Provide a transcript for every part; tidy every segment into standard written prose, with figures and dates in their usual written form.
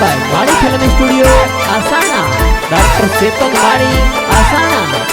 ભાઈ માળી film studio આસાણા doctor ચેતન માળી આસાણા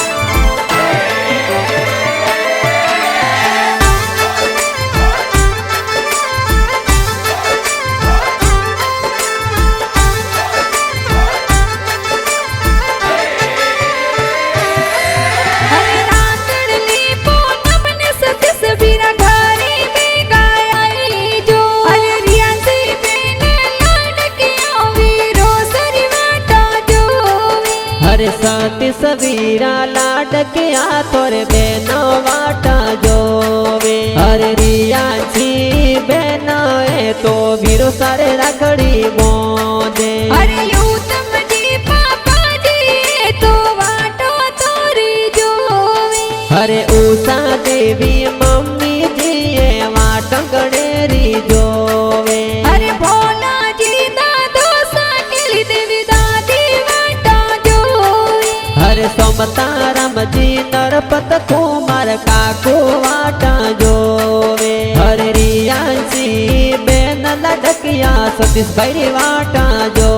हरे सती सवीरा लाडकिया तोरे बेनो वाटा जोवे हरे रियांची बेनो ए तो वीरो सारे रखड़ी मोदे हरे यूतम जी पापा जी तो वाटो तोरी जोवे हरे उषा देवी मम्मी जी ए वाटो गणेरी जोवे हरे भोला जी दादो साकेली देवी दादी वाटा जोवे हरे सोमताराम जी नरपत कुमार काकू वाटा जोवे हरे रियांची बेन लडकिया सतीश भाई वाटा जो